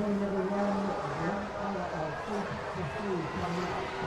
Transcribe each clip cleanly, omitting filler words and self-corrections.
morning, everyone. 1 hour 50 coming up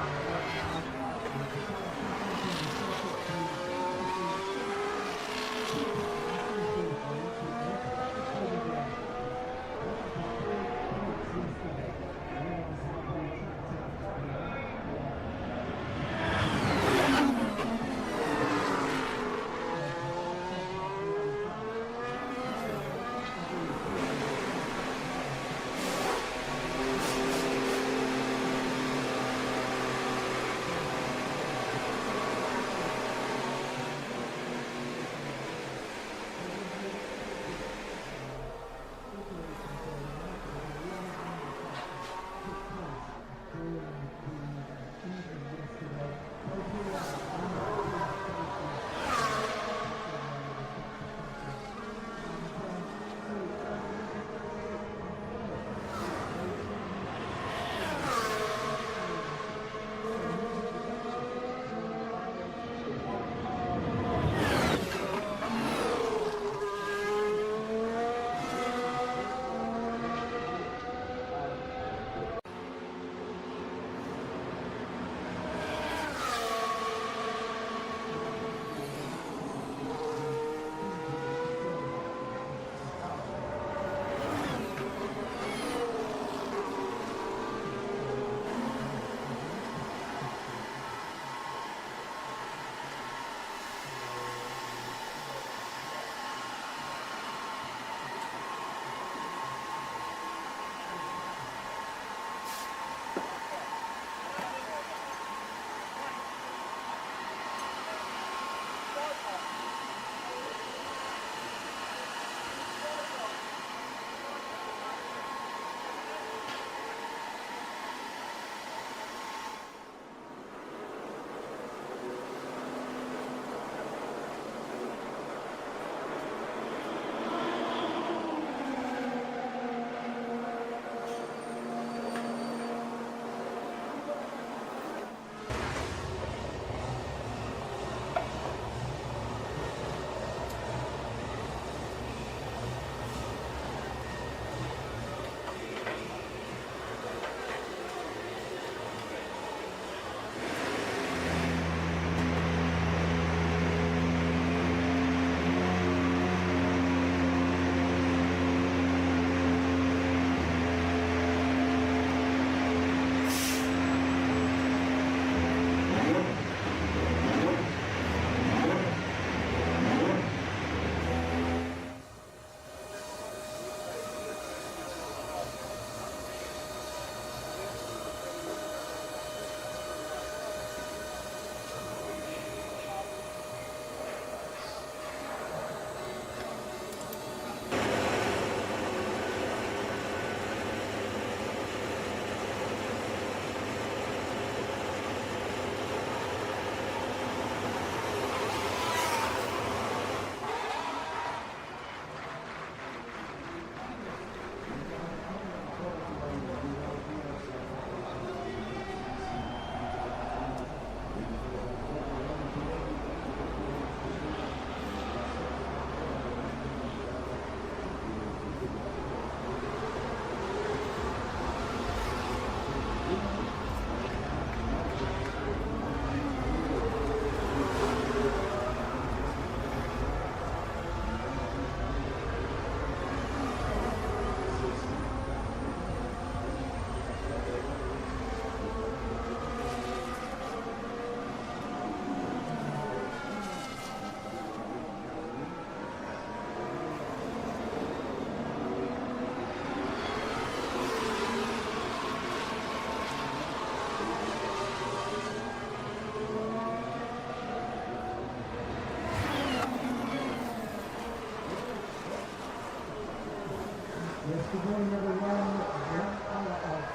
Good morning, everyone. 1 hour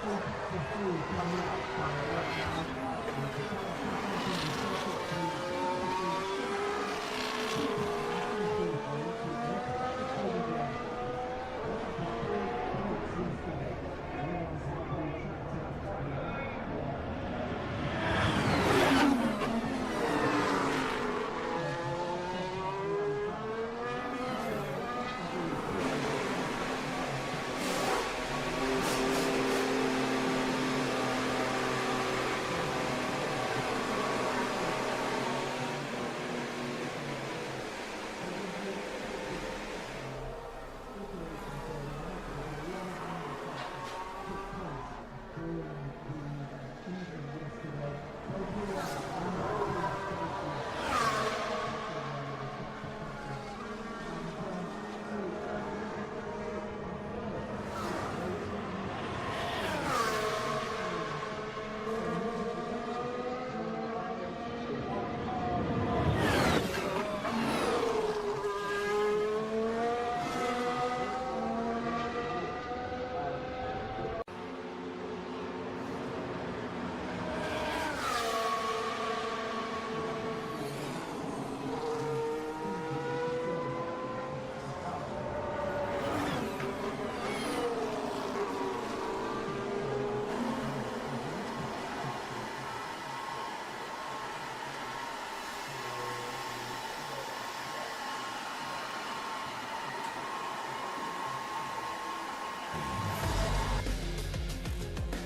50 coming up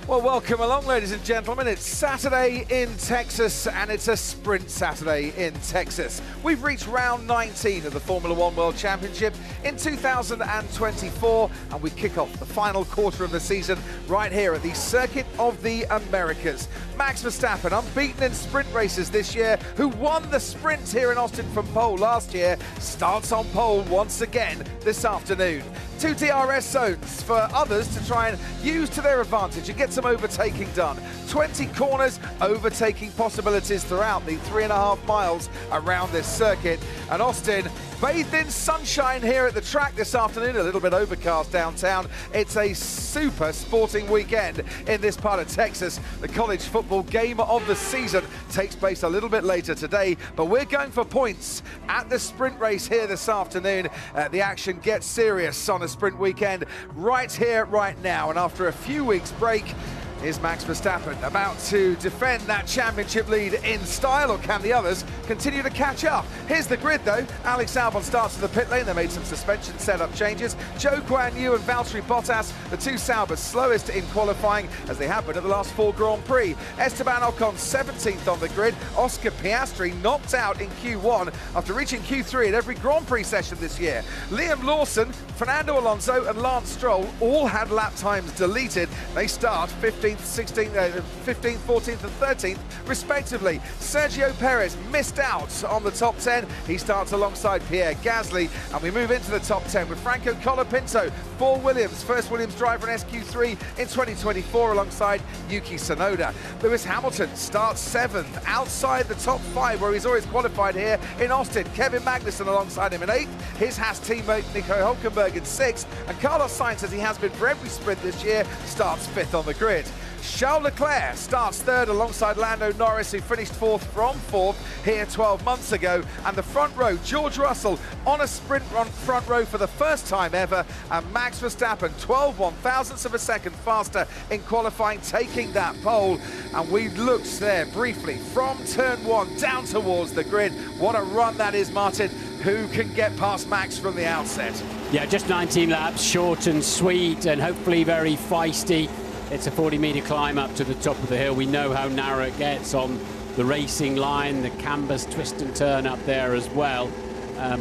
Well, welcome along, ladies and gentlemen. It's Saturday in Texas, and it's a sprint Saturday in Texas. We've reached round 19 of the Formula One World Championship in 2024, and we kick off the final quarter of the season right here at the Circuit of the Americas. Max Verstappen, unbeaten in sprint races this year, who won the sprint here in Austin from pole last year, starts on pole once again this afternoon. 2 DRS zones for others to try and use to their advantage and get some overtaking done. 20 corners, overtaking possibilities throughout the 3.5 miles around this circuit. And Austin, bathed in sunshine here at the track this afternoon, a little bit overcast downtown. It's a super sporting weekend in this part of Texas. The college football game of the season takes place a little bit later today, but we're going for points at the sprint race here this afternoon. The action gets serious on a sprint weekend right here, right now. And after a few weeks break, is Max Verstappen about to defend that championship lead in style, or can the others continue to catch up? Here's the grid though. Alex Albon starts in the pit lane. They made some suspension setup changes. Zhou Guanyu and Valtteri Bottas, the two Saubers slowest in qualifying, as they have been at the last 4 Grand Prix. Esteban Ocon 17th on the grid. Oscar Piastri knocked out in Q1 after reaching Q3 at every Grand Prix session this year. Liam Lawson, Fernando Alonso and Lance Stroll all had lap times deleted. They start 15th, 16th, 15th, 14th and 13th respectively. Sergio Perez missed out on the top 10. He starts alongside Pierre Gasly, and we move into the top 10 with Franco Colapinto for Williams, first Williams driver in SQ3 in 2024 alongside Yuki Tsunoda. Lewis Hamilton starts 7th outside the top 5 where he's always qualified here in Austin. Kevin Magnussen alongside him in 8th. His Haas teammate Nico Hülkenberg in 6th, and Carlos Sainz, as he has been for every sprint this year, starts 5th on the grid. Charles Leclerc starts 3rd alongside Lando Norris, who finished 4th from 4th here 12 months ago. And the front row, George Russell on a sprint front row for the first time ever, and Max Verstappen 12 1/1000ths of a second faster in qualifying, taking that pole. And we looked there briefly from turn 1 down towards the grid. What a run that is, Martin. Who can get past Max from the outset? Yeah, just 19 laps, short and sweet, and hopefully very feisty. It's a 40-metre climb up to the top of the hill. We know how narrow it gets on the racing line, the Cambers twist and turn up there as well.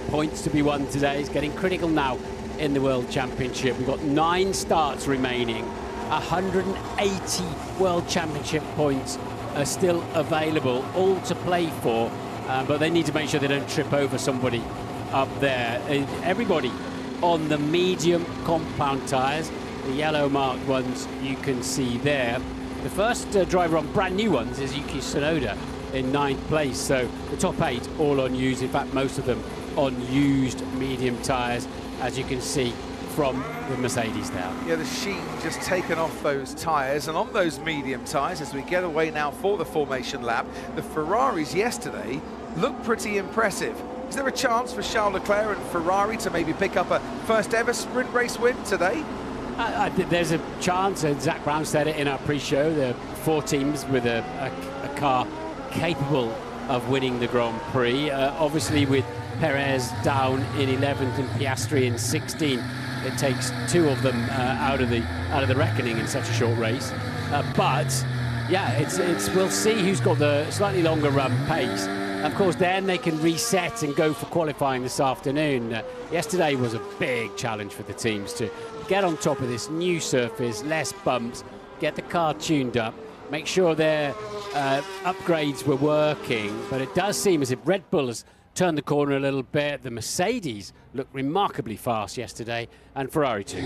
Points to be won today. It's getting critical now in the World Championship. We've got 9 starts remaining. 180 World Championship points are still available, all to play for, but they need to make sure they don't trip over somebody up there. Everybody on the medium compound tyres, the yellow marked ones you can see there. The first driver on brand new ones is Yuki Tsunoda in 9th place. So the top 8 all on used, in fact most of them on used medium tyres, as you can see from the Mercedes now. Yeah, the sheen just taken off those tyres, and on those medium tyres, as we get away now for the formation lap, the Ferraris yesterday looked pretty impressive. Is there a chance for Charles Leclerc and Ferrari to maybe pick up a first ever sprint race win today? There's a chance, and Zach Brown said it in our pre-show. There are 4 teams with a car capable of winning the Grand Prix. Obviously, with Perez down in 11th and Piastri in 16th, it takes 2 of them out of the reckoning in such a short race. But yeah, we'll see who's got the slightly longer run pace. Of course, then they can reset and go for qualifying this afternoon. Yesterday was a big challenge for the teams to get on top of this new surface, less bumps, get the car tuned up, make sure their upgrades were working. But it does seem as if Red Bull has turned the corner a little bit. The Mercedes looked remarkably fast yesterday, and Ferrari too.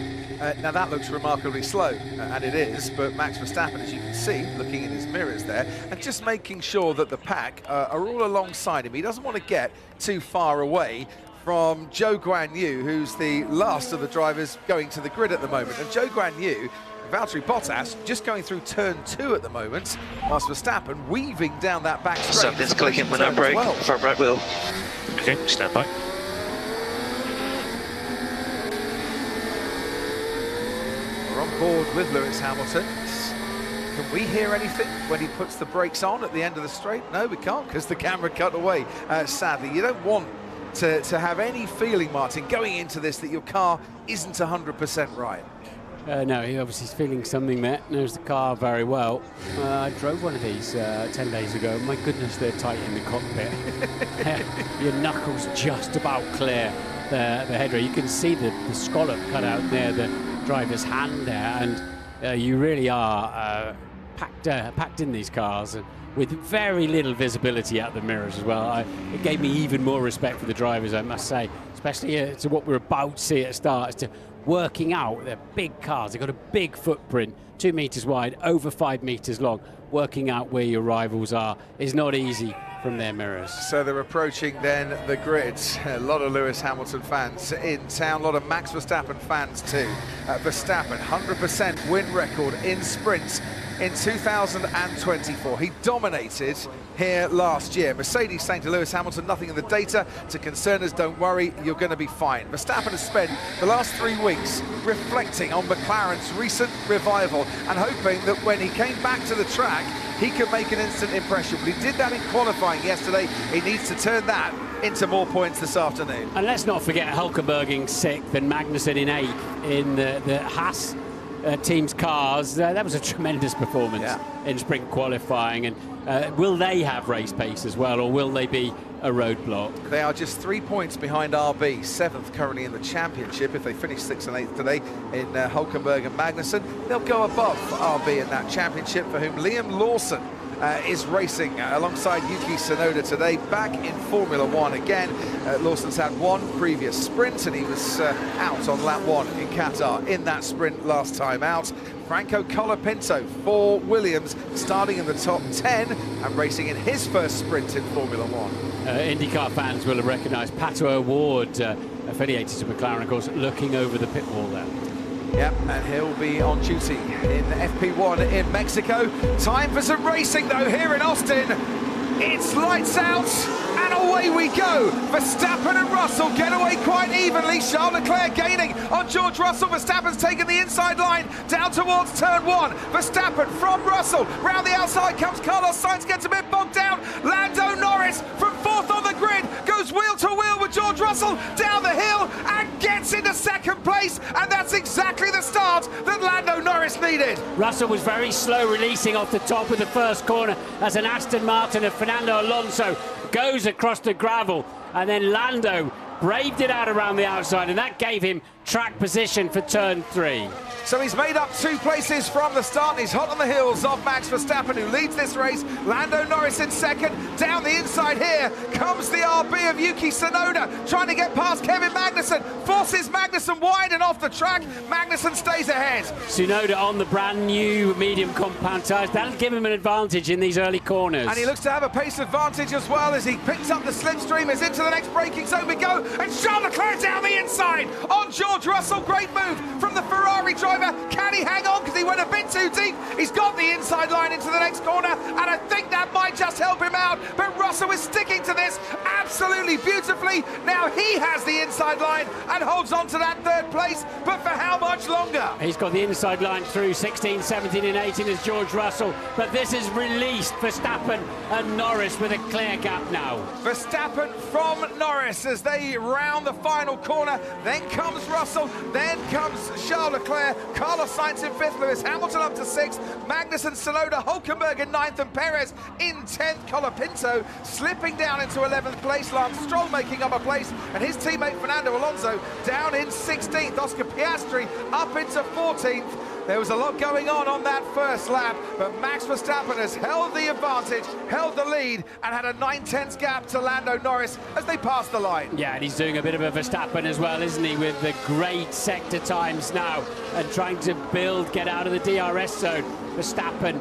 Now that looks remarkably slow, and it is, but Max Verstappen, as you can see, looking in his mirrors there, and just making sure that the pack are all alongside him. He doesn't want to get too far away from Zhou Guanyu, who's the last of the drivers going to the grid at the moment. And Zhou Guanyu, Valtteri Bottas, just going through turn 2 at the moment, whilst Verstappen weaving down that back straight. Something's clicking when I brake, front right wheel. Okay, stand by. We're on board with Lewis Hamilton. Can we hear anything when he puts the brakes on at the end of the straight? No, we can't, because the camera cut away, sadly. You don't want to have any feeling, Martin, going into this that your car isn't 100% right. No, he obviously is feeling something there. Knows the car very well. I drove one of these 10 days ago. My goodness, they're tight in the cockpit. Your knuckles just about clear the headrail. You can see the scallop cut out there, the driver's hand there, and you really are packed in these cars, and with very little visibility out the mirrors as well. It gave me even more respect for the drivers, I must say, especially to what we're about to see at the start, as to working out. They're big cars, they've got a big footprint, 2 meters wide, over 5 meters long. Working out where your rivals are is not easy from their mirrors. So they're approaching then the grid. A lot of Lewis Hamilton fans in town, a lot of Max Verstappen fans too. Verstappen, 100% win record in sprints in 2024. He dominated here last year. Mercedes saying to Lewis Hamilton, nothing in the data to concern us, don't worry, you're going to be fine. Verstappen has spent the last 3 weeks reflecting on McLaren's recent revival and hoping that when he came back to the track, he could make an instant impression. But he did that in qualifying yesterday. He needs to turn that into more points this afternoon. And let's not forget Hulkenberg in 6th and Magnussen in 8th in the Haas team's cars. That was a tremendous performance in sprint qualifying. And will they have race pace as well, or will they be a roadblock? They are just 3 points behind RB, 7th currently in the championship. If they finish 6th and 8th today in Hulkenberg and Magnussen, they'll go above RB in that championship, for whom Liam Lawson is racing alongside Yuki Tsunoda today, back in Formula One again. Lawson's had one previous sprint, and he was out on lap 1 in Qatar in that sprint last time out. Franco Colapinto for Williams, starting in the top 10 and racing in his first sprint in Formula One. IndyCar fans will have recognised Pato O'Ward, affiliated to McLaren, of course, looking over the pit wall there. Yep, and he'll be on duty in FP1 in Mexico. Time for some racing, though, here in Austin. It's lights out, and away we go. Verstappen and Russell get away quite evenly. Charles Leclerc gaining on George Russell. Verstappen's taken the inside line down towards turn 1. Verstappen from Russell. Round the outside comes Carlos Sainz, gets a bit bogged down. Lando Norris from 4th on the grid goes wheel to wheel with George Russell down the hill and gets into 2nd place. And that's exactly the start that Lando Norris needed. Russell was very slow releasing off the top of the first corner as an Aston Martin of Fernando Alonso goes across the gravel, and then Lando braved it out around the outside, and that gave him track position for turn 3. So he's made up 2 places from the start, and he's hot on the heels of Max Verstappen, who leads this race. Lando Norris in 2nd. Down the inside here comes the RB of Yuki Tsunoda, trying to get past Kevin Magnussen. Forces Magnussen wide and off the track. Magnussen stays ahead. Tsunoda on the brand new medium compound tyres. That'll give him an advantage in these early corners. And he looks to have a pace advantage as well as he picks up the slipstream. Is into the next braking zone we go. And Charles Leclerc down the inside on George Russell. Great move from the Ferrari driver. Can he hang on, because he went a bit too deep? He's got the inside line into the next corner, and I think that might just help him out. But Russell is sticking to this absolutely beautifully. Now he has the inside line and holds on to that 3rd place, but for how much longer? He's got the inside line through 16, 17 and 18 as George Russell, but this is released Verstappen and Norris with a clear gap now. Verstappen from Norris as they round the final corner. Then comes Russell, then comes Charles Leclerc, Carlos Sainz in 5th, Lewis Hamilton up to 6th, Magnussen, Tsunoda, Hulkenberg in 9th, and Perez in 10th. Colapinto slipping down into 11th place, Lance Stroll making up a place, and his teammate Fernando Alonso down in 16th. Oscar Piastri up into 14th. There was a lot going on that first lap, but Max Verstappen has held the advantage, held the lead, and had a 9/10 gap to Lando Norris as they passed the line. Yeah, and he's doing a bit of a Verstappen as well, isn't he, with the great sector times now and trying to get out of the DRS zone. Verstappen,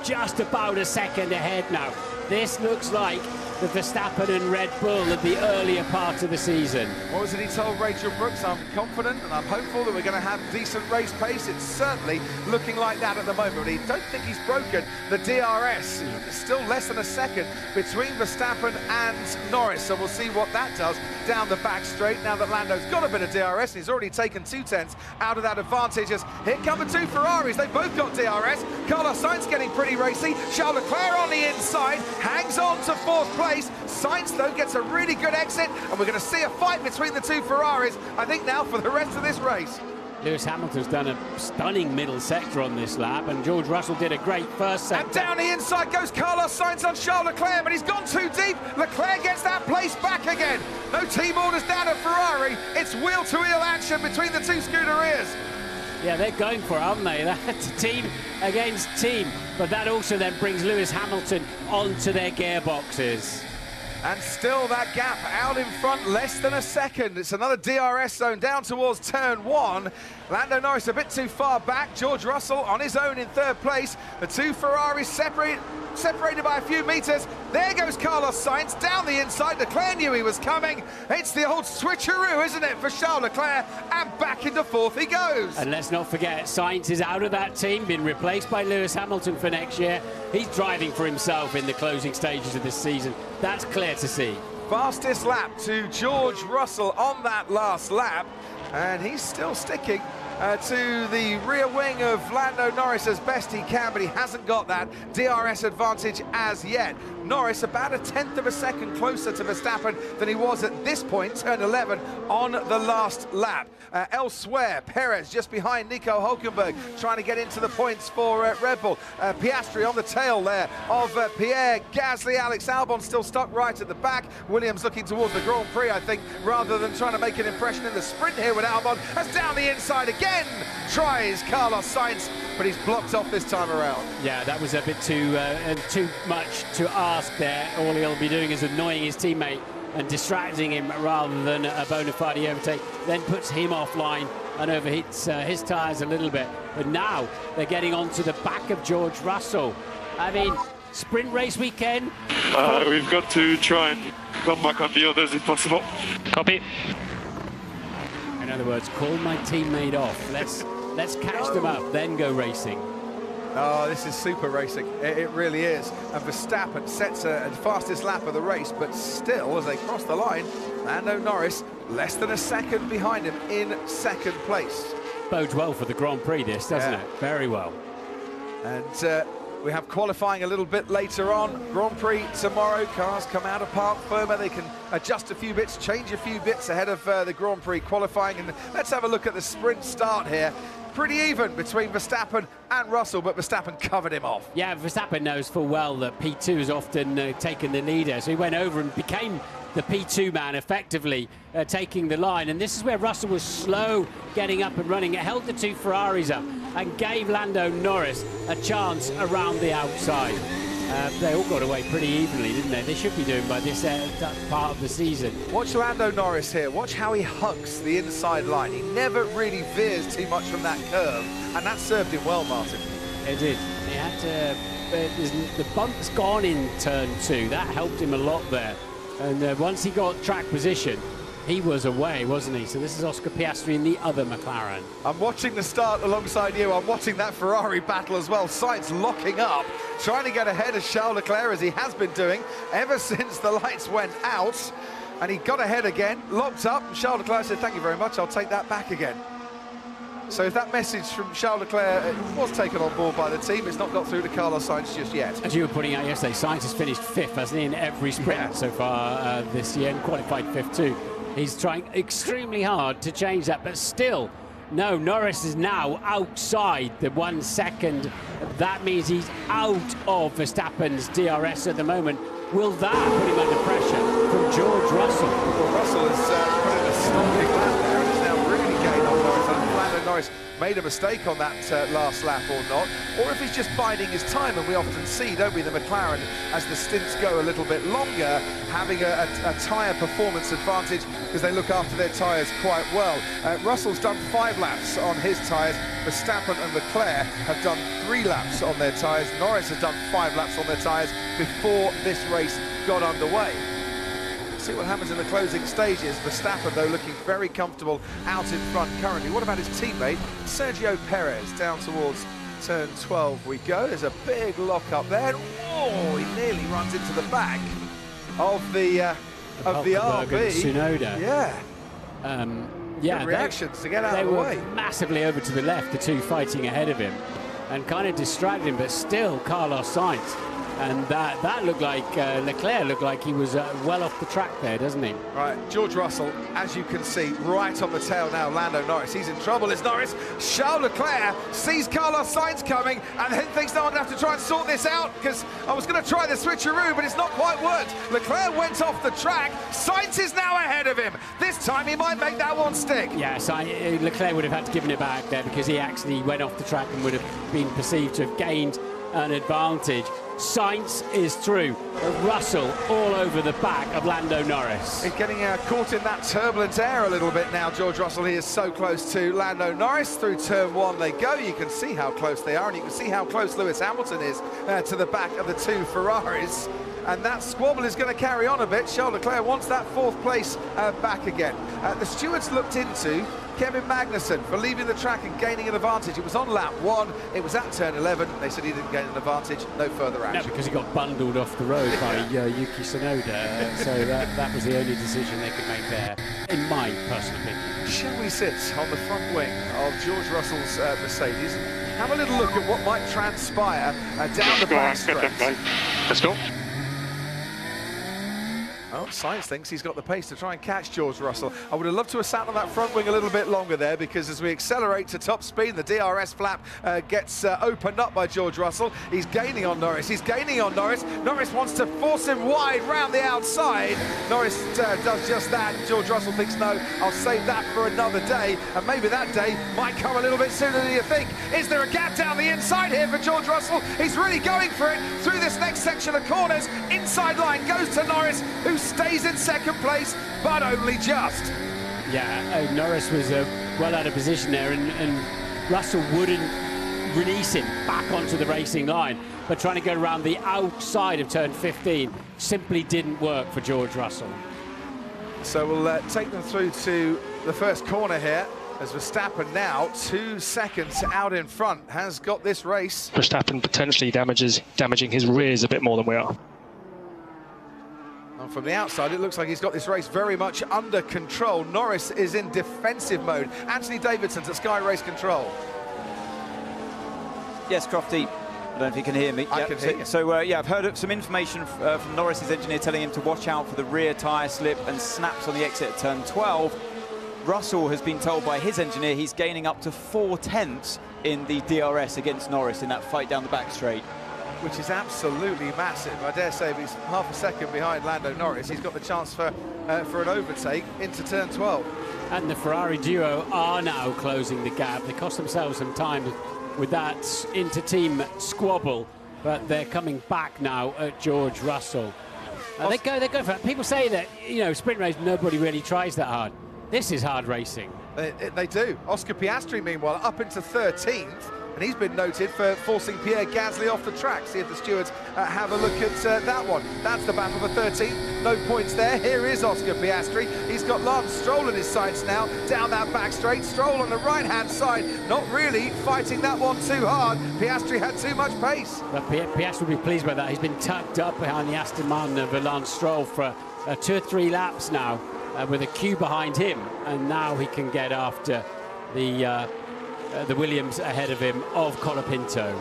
just about a second ahead now. This looks like the Verstappen and Red Bull of the earlier part of the season. What was it he told Rachel Brooks? I'm confident and I'm hopeful that we're going to have decent race pace. It's certainly looking like that at the moment. I don't think he's broken the DRS. It's still less than a second between Verstappen and Norris, so we'll see what that does down the back straight now that Lando's got a bit of DRS. He's already taken 2/10 out of that advantage. As here come the 2 Ferraris. They've both got DRS. Carlos Sainz getting pretty racy. Charles Leclerc on the inside, hangs on to 4th place. Sainz, though, gets a really good exit, and we're going to see a fight between the 2 Ferraris, I think, now for the rest of this race. Lewis Hamilton's done a stunning middle sector on this lap, and George Russell did a great first sector. And down the inside goes Carlos Sainz on Charles Leclerc, but he's gone too deep. Leclerc gets that place back again. No team orders down at Ferrari. It's wheel-to-wheel action between the two Scuderias. Yeah, they're going for it, aren't they? That's team against team. But that also then brings Lewis Hamilton onto their gearboxes. And still that gap out in front, less than a second. It's another DRS zone down towards turn 1. Lando Norris a bit too far back. George Russell on his own in 3rd place. The two Ferraris separated by a few meters. There goes Carlos Sainz down the inside. Leclerc knew he was coming. It's the old switcheroo, isn't it, for Charles Leclerc? And back into 4th he goes. And let's not forget, Sainz is out of that team, been replaced by Lewis Hamilton for next year. He's driving for himself in the closing stages of this season. That's clear to see. Fastest lap to George Russell on that last lap. And he's still sticking to the rear wing of Lando Norris as best he can, but he hasn't got that DRS advantage as yet. Norris about 1/10 of a second closer to Verstappen than he was at this point, turn 11, on the last lap. Elsewhere, Perez just behind Nico Hülkenberg, trying to get into the points for Red Bull. Piastri on the tail there of Pierre Gasly. Alex Albon still stuck right at the back. Williams looking towards the Grand Prix, I think, rather than trying to make an impression in the sprint here with Albon. As down the inside again, tries Carlos Sainz, but he's blocked off this time around. Yeah, that was a bit too much to ask there. All he'll be doing is annoying his teammate and distracting him rather than a bona fide overtake. Then puts him offline and overheats his tyres a little bit. But now they're getting onto the back of George Russell. I mean, sprint race weekend. We've got to try and come back on the others if possible. Copy. In other words, call my teammate off. Let's catch them up, then go racing. Oh, this is super racing. It really is. And Verstappen sets a fastest lap of the race, but still, as they cross the line, Lando Norris less than a second behind him in 2nd place. Bodes well for the Grand Prix, this, doesn't it? Very well. And we have qualifying a little bit later on. Grand Prix tomorrow. Cars come out of park firmer. They can adjust a few bits, change a few bits ahead of the Grand Prix qualifying. And let's have a look at the sprint start here. Pretty even between Verstappen and Russell, but Verstappen covered him off. Yeah, Verstappen knows full well that P2 has often taken the leader, so he went over and became the P2 man, effectively taking the line. And this is where Russell was slow getting up and running. It held the two Ferraris up and gave Lando Norris a chance around the outside. They all got away pretty evenly, didn't they? They should be doing by this part of the season. Watch Lando Norris here. Watch how he hugs the inside line. He never really veers too much from that curve, and that served him well, Martin. It did. He had to... the bump's gone in turn 2. That helped him a lot there. And once he got track position, he was away, wasn't he? So this is Oscar Piastri in the other McLaren. I'm watching the start alongside you. I'm watching that Ferrari battle as well. Sainz locking up, trying to get ahead of Charles Leclerc, as he has been doing ever since the lights went out. And he got ahead again, locked up, and Charles Leclerc said, "Thank you very much, I'll take that back again." So if that message from Charles Leclerc was taken on board by the team, it's not got through to Carlos Sainz just yet. As you were putting out yesterday, Sainz has finished 5th, hasn't he, in every sprint so far this year, and qualified 5th too. He's trying extremely hard to change that, but still, no, Norris is now outside the 1 second. That means he's out of Verstappen's DRS at the moment. Will that put him under pressure from George Russell? Well, Russell has put in a stomping lap there and is now really getting on Norris. I don't know if Lando Norris made a mistake on that last lap or not, or if he's just biding his time. And we often see, don't we, the McLaren, as the stints go a little bit longer, having a tyre performance advantage because they look after their tyres quite well. Russell's done 5 laps on his tyres. Verstappen and Leclerc have done 3 laps on their tyres. Norris has done 5 laps on their tyres before this race got underway. See what happens in the closing stages. Verstappen, though, looking very comfortable out in front currently. What about his teammate, Sergio Perez? Down towards turn 12 we go. There's a big lock up there. Oh, he nearly runs into the back of the RB. Tsunoda. Yeah. Yeah. Good reactions to get out of the way. They were massively over to the left, the two fighting ahead of him, and kind of distracted him. But still, Carlos Sainz And that looked like Leclerc looked like he was well off the track there, doesn't he? Right, George Russell, as you can see, right on the tail now, Lando Norris. He's in trouble, it's Norris. Charles Leclerc sees Carlos Sainz coming and then thinks, no, I'm going to have to try and sort this out because I was going to try the switcheroo, but it's not quite worked. Leclerc went off the track. Sainz is now ahead of him. This time he might make that one stick. Yes, Leclerc would have had to give it back there because he actually went off the track and would have been perceived to have gained an advantage. Sainz is through. Russell all over the back of Lando Norris. He's getting caught in that turbulent air a little bit now, George Russell. He is so close to Lando Norris. Through turn one they go. You can see how close they are, and you can see how close Lewis Hamilton is to the back of the two Ferraris. And that squabble is going to carry on a bit. Charles Leclerc wants that fourth place back again. The stewards looked into Kevin Magnussen for leaving the track and gaining an advantage. It was on lap 1, it was at turn 11. They said he didn't gain an advantage, no further action. No, because he got bundled off the road by Yuki Tsunoda. So that was the only decision they could make there, in my personal opinion. Shall we sit on the front wing of George Russell's Mercedes and have a little look at what might transpire down the back straight? Let's go. Oh, Sainz thinks he's got the pace to try and catch George Russell. I would have loved to have sat on that front wing a little bit longer there, because as we accelerate to top speed, the DRS flap gets opened up by George Russell. He's gaining on Norris. He's gaining on Norris. Norris wants to force him wide round the outside. Norris does just that. George Russell thinks, no, I'll save that for another day. And maybe that day might come a little bit sooner than you think. Is there a gap down the inside here for George Russell? He's really going for it through this next section of corners. Inside line goes to Norris, who stays in second place, but only just. Yeah, Norris was well out of position there, and Russell wouldn't release him back onto the racing line, but trying to go around the outside of turn 15 simply didn't work for George Russell. So we'll take them through to the first corner here, as Verstappen now 2 seconds out in front has got this race. Verstappen potentially damaging his rears a bit more than we are. And from the outside, it looks like he's got this race very much under control. Norris is in defensive mode. Anthony Davidson's at Sky Race Control. Yes, Crofty. I don't know if you can hear me. I can hear you. So, yeah, I've heard some information from Norris's engineer telling him to watch out for the rear tyre slip and snaps on the exit at turn 12. Russell has been told by his engineer he's gaining up to 4/10 in the DRS against Norris in that fight down the back straight. Which is absolutely massive. I dare say if he's half a second behind Lando Norris, he's got the chance for an overtake into turn 12. And the Ferrari duo are now closing the gap. They cost themselves some time with that inter-team squabble, but they're coming back now at George Russell. They go for it. People say that, you know, sprint race, nobody really tries that hard. This is hard racing. They do. Oscar Piastri, meanwhile, up into 13th. And he's been noted for forcing Pierre Gasly off the track. See if the stewards have a look at that one. That's the battle for 13th. No points there. Here is Oscar Piastri. He's got Lance Stroll in his sights now. Down that back straight. Stroll on the right-hand side. Not really fighting that one too hard. Piastri had too much pace. But Piastri will be pleased by that. He's been tucked up behind the Aston Martin of Lance Stroll for 2 or 3 laps now, with a queue behind him. And now he can get after the Williams ahead of him of Colapinto.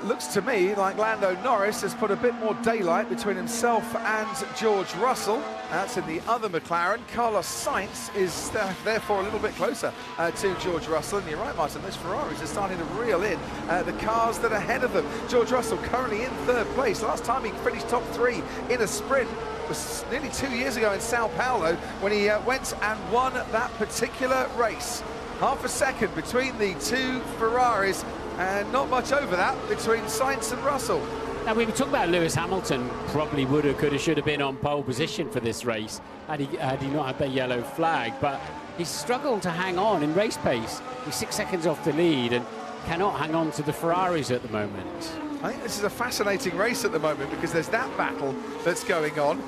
Looks to me like Lando Norris has put a bit more daylight between himself and George Russell. That's in the other McLaren. Carlos Sainz is therefore a little bit closer to George Russell. And you're right, Martin, those Ferraris are starting to reel in the cars that are ahead of them. George Russell currently in 3rd place. Last time he finished top 3 in a sprint was nearly 2 years ago in Sao Paulo, when he went and won that particular race. Half a second between the two Ferraris, and not much over that between Sainz and Russell. Now, we were talking about Lewis Hamilton probably would have, could have, should have been on pole position for this race had he not had the yellow flag, but he's struggled to hang on in race pace. He's 6 seconds off the lead and cannot hang on to the Ferraris at the moment. I think this is a fascinating race at the moment, because there's that battle that's going on,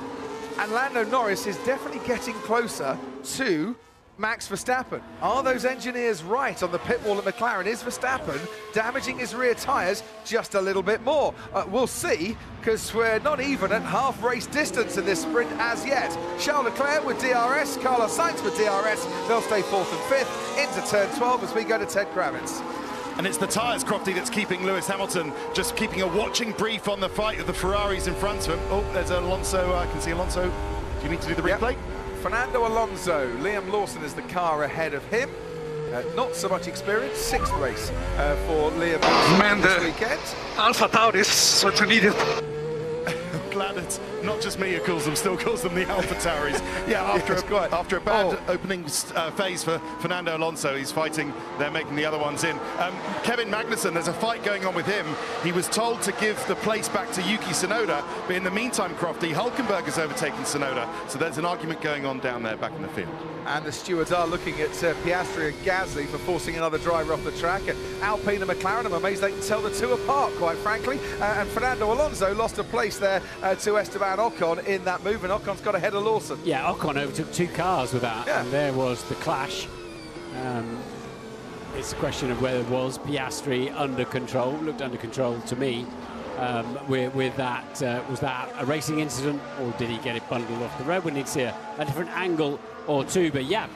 and Lando Norris is definitely getting closer to Max Verstappen. Are those engineers right on the pit wall at McLaren? Is Verstappen damaging his rear tyres just a little bit more? We'll see, because we're not even at half race distance in this sprint as yet. Charles Leclerc with DRS, Carlos Sainz with DRS. They'll stay 4th and 5th into turn 12 as we go to Ted Kravitz. And it's the tyres, Crofty, that's keeping Lewis Hamilton just keeping a watching brief on the fight of the Ferraris in front of him. Oh, there's Alonso. I can see Alonso. Do you need to do the replay? Fernando Alonso. Liam Lawson is the car ahead of him. Not so much experience. Sixth race for Liam Lawson this weekend. Alpha Tauri is such an idiot. Glad it's not just me who still calls them the Alpha Tauris. Yeah, after a bad opening phase for Fernando Alonso, he's fighting. They're making the other ones in. Kevin Magnussen, there's a fight going on with him. He was told to give the place back to Yuki Tsunoda, but in the meantime, Crofty, Hülkenberg has overtaken Tsunoda. So there's an argument going on down there back in the field. And the stewards are looking at Piastri and Gasly for forcing another driver off the track. Alpine and McLaren, I'm amazed they can tell the two apart, quite frankly. And Fernando Alonso lost a place there to Esteban Ocon in that move, and Ocon's got ahead of Lawson. Yeah, Ocon overtook two cars with that, and there was the clash. It's a question of whether it was Piastri under control, looked under control to me. With that, was that a racing incident, or did he get it bundled off the road? We need to see a different angle or two, but yeah,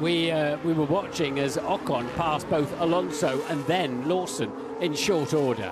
we were watching as Ocon passed both Alonso and then Lawson in short order.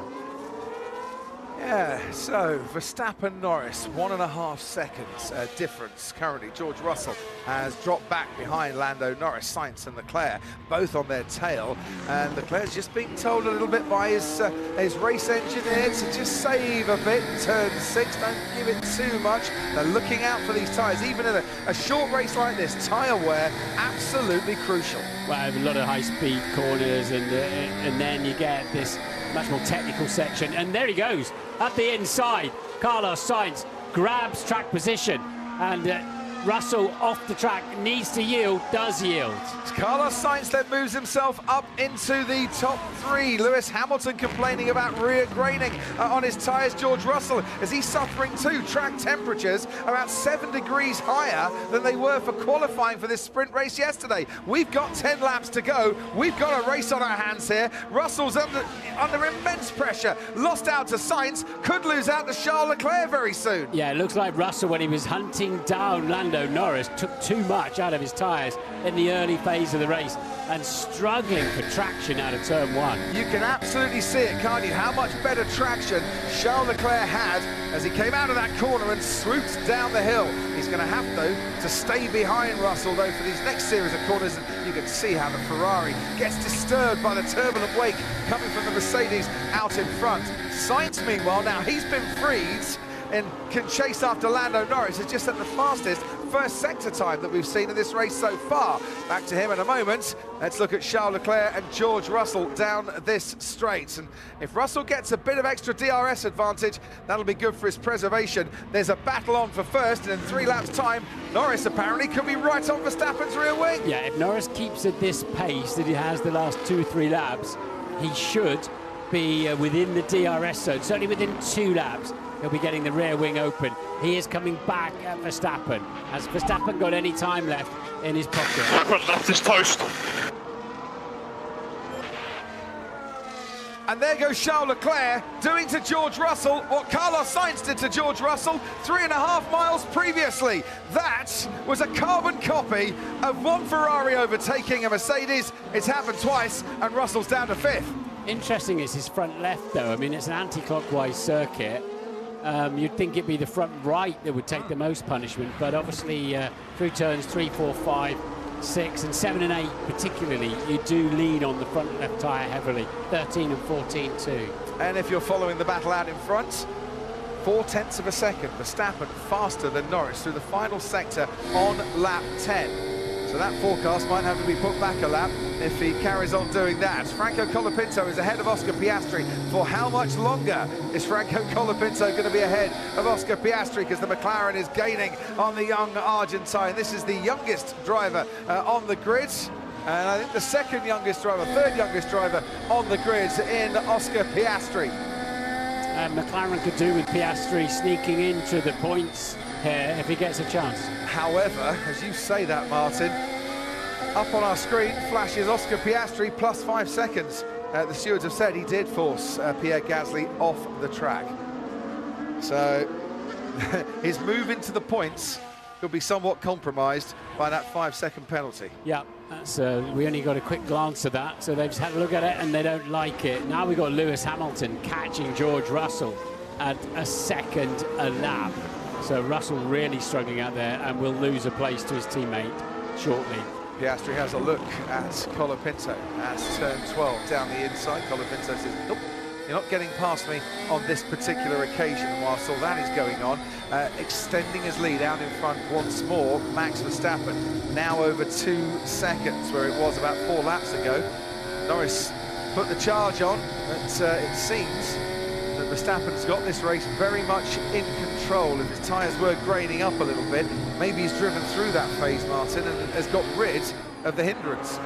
Yeah, so Verstappen Norris, 1.5 seconds difference currently. George Russell has dropped back behind Lando Norris. Sainz and Leclerc both on their tail, and Leclerc's just being told a little bit by his race engineer to just save a bit. Turn 6, don't give it too much. They're looking out for these tyres. Even in a short race like this, tyre wear absolutely crucial. Well, a lot of high-speed corners, and then you get this much more technical section, and there he goes at the inside. Carlos Sainz grabs track position, and Russell off the track, needs to yield, does yield. Carlos Sainz then moves himself up into the top 3. Lewis Hamilton complaining about rear graining on his tyres. George Russell, is he suffering too? Track temperatures about 7 degrees higher than they were for qualifying for this sprint race yesterday. We've got 10 laps to go. We've got a race on our hands here. Russell's under immense pressure. Lost out to Sainz, could lose out to Charles Leclerc very soon. Yeah, it looks like Russell, when he was hunting down Lando Norris, took too much out of his tyres in the early phase of the race and struggling for traction out of turn 1. You can absolutely see it, can't you? How much better traction Charles Leclerc had as he came out of that corner and swooped down the hill. He's going to have, though, to stay behind Russell, though, for these next series of corners. And you can see how the Ferrari gets disturbed by the turbulent wake coming from the Mercedes out in front. Sainz, meanwhile, now he's been freed and can chase after Lando Norris. It's just at the fastest first sector time that we've seen in this race so far. Back to him in a moment. Let's look at Charles Leclerc and George Russell down this straight. And if Russell gets a bit of extra DRS advantage, that'll be good for his preservation. There's a battle on for first, and in 3 laps' time, Norris apparently could be right on Verstappen's rear wing. Yeah, if Norris keeps at this pace that he has the last 2 or 3 laps, he should be within the DRS zone, certainly within 2 laps. He'll be getting the rear wing open. He is coming back at Verstappen. Has Verstappen got any time left in his pocket? I've got left his toast. And there goes Charles Leclerc doing to George Russell what Carlos Sainz did to George Russell 3.5 miles previously. That was a carbon copy of one Ferrari overtaking a Mercedes. It's happened twice, and Russell's down to 5th. Interesting is his front left, though. I mean, it's an anti-clockwise circuit. You'd think it'd be the front right that would take the most punishment, but obviously through turns 3, 4, 5, 6 and 7 and 8 particularly, you do lean on the front left tyre heavily. 13 and 14 too. And if you're following the battle out in front, 0.4 of a second, Verstappen faster than Norris through the final sector on lap 10. So that forecast might have to be put back a lap if he carries on doing that. Franco Colapinto is ahead of Oscar Piastri. For how much longer is Franco Colapinto going to be ahead of Oscar Piastri? Because the McLaren is gaining on the young Argentine. This is the youngest driver on the grid. And I think the third youngest driver on the grid in Oscar Piastri. McLaren could do with Piastri sneaking into the points here if he gets a chance. However, as you say that, Martin, up on our screen flashes Oscar Piastri plus 5 seconds. The stewards have said he did force Pierre Gasly off the track. So his move into the points could be somewhat compromised by that 5-second penalty. Yeah. That's, we only got a quick glance at that, so they've just had a look at it and they don't like it. Now we've got Lewis Hamilton catching George Russell at a second a lap. So Russell really struggling out there and will lose a place to his teammate shortly. Piastri has a look at Colapinto at turn 12 down the inside. Colapinto says, nope, you're not getting past me on this particular occasion. And whilst all that is going on, extending his lead out in front once more, Max Verstappen, now over 2 seconds, where it was about 4 laps ago. Norris put the charge on, but it seems that Verstappen's got this race very much in control. If his tyres were graining up a little bit, maybe he's driven through that phase, Martin, and has got rid of the hindrance.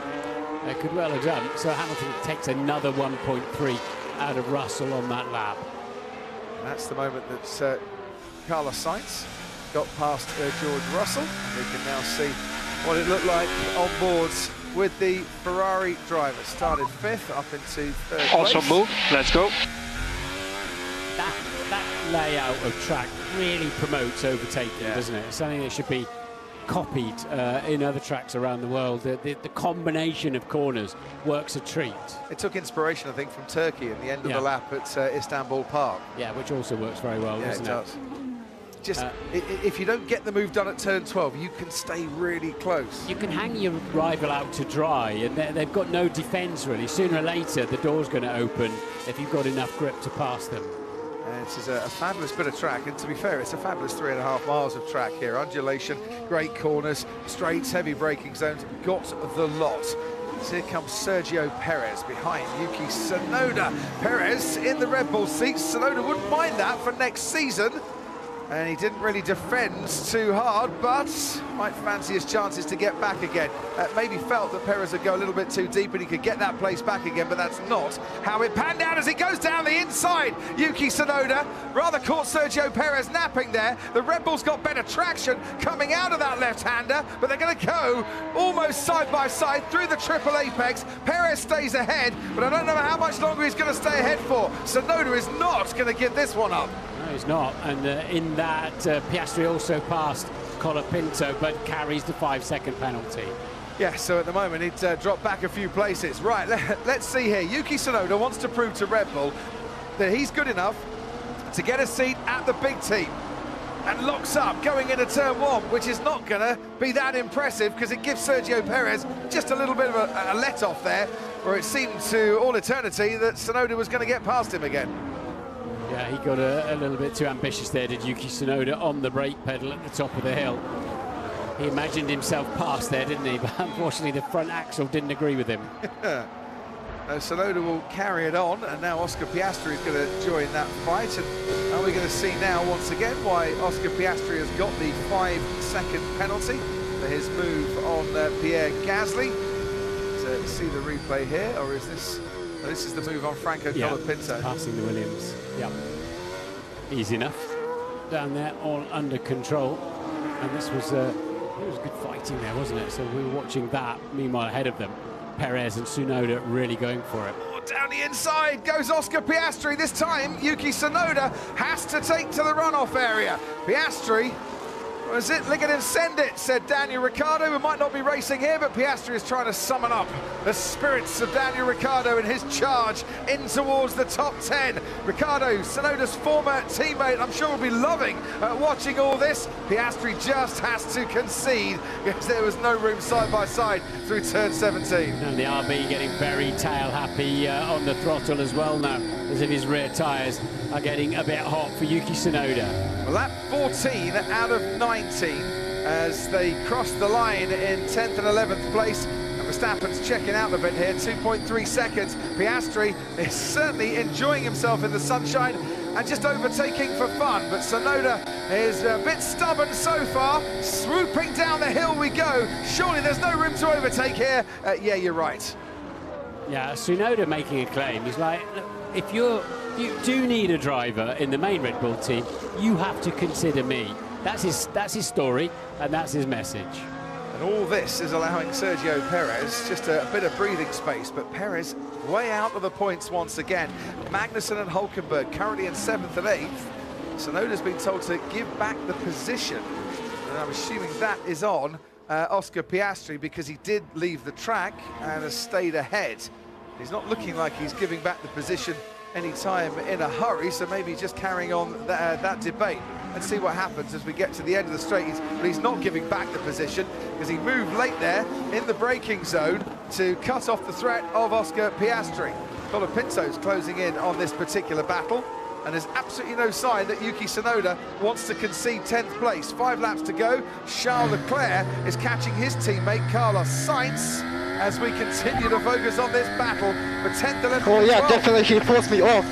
It could well have done. So Hamilton takes another 1.3 out of Russell on that lap. And that's the moment that Carlos Sainz got past George Russell. And we can now see what it looked like on boards with the Ferrari driver. Started 5th, up into 3rd place. Awesome move. Let's go. That layout of track really promotes overtaking, doesn't it? It's something that should be copied in other tracks around the world. The combination of corners works a treat. It took inspiration, I think, from Turkey in the end of the lap at Istanbul Park. Yeah, which also works very well, doesn't it? It does. Just, if you don't get the move done at turn 12, you can stay really close. You can hang your rival out to dry, and they've got no defence, really. Sooner or later, the door's going to open if you've got enough grip to pass them. This is a fabulous bit of track, and to be fair, it's a fabulous 3.5 miles of track here. Undulation, great corners, straights, heavy braking zones, got the lot. So here comes Sergio Perez behind Yuki Tsunoda. Perez in the Red Bull seat. Tsunoda wouldn't mind that for next season. And he didn't really defend too hard, but might fancy his chances to get back again. Maybe felt that Perez would go a little bit too deep and he could get that place back again, but that's not how it panned out as he goes down the inside. Yuki Tsunoda rather caught Sergio Perez napping there. The Red Bull's got better traction coming out of that left-hander, but they're going to go almost side by side through the triple apex. Perez stays ahead, but I don't know how much longer he's going to stay ahead for. Tsunoda is not going to give this one up. No, he's not. And in that, Piastri also passed Colapinto, but carries the 5-second penalty. Yeah, so at the moment, he'd dropped back a few places. Right, let's see here. Yuki Tsunoda wants to prove to Red Bull that he's good enough to get a seat at the big team. And locks up going into turn 1, which is not going to be that impressive because it gives Sergio Perez just a little bit of a let-off there, where it seemed to all eternity that Tsunoda was going to get past him again. Yeah, he got a little bit too ambitious there, did Yuki Tsunoda, on the brake pedal at the top of the hill. He imagined himself past there, didn't he? But unfortunately, the front axle didn't agree with him. Tsunoda will carry it on, and now Oscar Piastri is going to join that fight. And are we going to see now, once again, why Oscar Piastri has got the 5-second penalty for his move on Pierre Gasly? To see the replay here, or is this... This is the move on Franco Colapinto. Passing the Williams. Yeah. Easy enough. Down there, all under control. And this was it was good fighting there, wasn't it? So we were watching that. Meanwhile, ahead of them, Perez and Tsunoda really going for it. Down the inside goes Oscar Piastri. This time, Yuki Tsunoda has to take to the runoff area. Piastri, was it? Look at him send it, said Daniel Ricciardo, who might not be racing here, but Piastri is trying to summon up the spirits of Daniel Ricciardo in his charge in towards the top 10. Ricciardo, Tsunoda's former teammate, I'm sure will be loving watching all this. Piastri just has to concede because there was no room side by side through turn 17. And the RB getting very tail happy on the throttle as well now, as if his rear tyres are getting a bit hot for Yuki Tsunoda. Well, lap 14 out of 19 as they cross the line in 10th and 11th place. And Verstappen's checking out a bit here, 2.3 seconds. Piastri is certainly enjoying himself in the sunshine and just overtaking for fun. But Tsunoda is a bit stubborn so far. Swooping down the hill we go. Surely there's no room to overtake here. Yeah, you're right. Yeah, Tsunoda making a claim. He's like, look, if you do need a driver in the main Red Bull team, you have to consider me. That's his story, and that's his message. And all this is allowing Sergio Perez just a bit of breathing space, but Perez way out of the points once again. Magnussen and Hülkenberg currently in 7th and 8th. Tsunoda's been told to give back the position, and I'm assuming that is on Oscar Piastri, because he did leave the track and has stayed ahead. He's not looking like he's giving back the position any time in a hurry, so maybe just carrying on that debate and see what happens as we get to the end of the straight. But he's not giving back the position because he moved late there in the braking zone to cut off the threat of Oscar Piastri. Colapinto's closing in on this particular battle, and there's absolutely no sign that Yuki Tsunoda wants to concede 10th place. 5 laps to go. Charles Leclerc is catching his teammate Carlos Sainz as we continue to focus on this battle for 10th, 11th, Oh yeah, 12th. definitely he forced me off.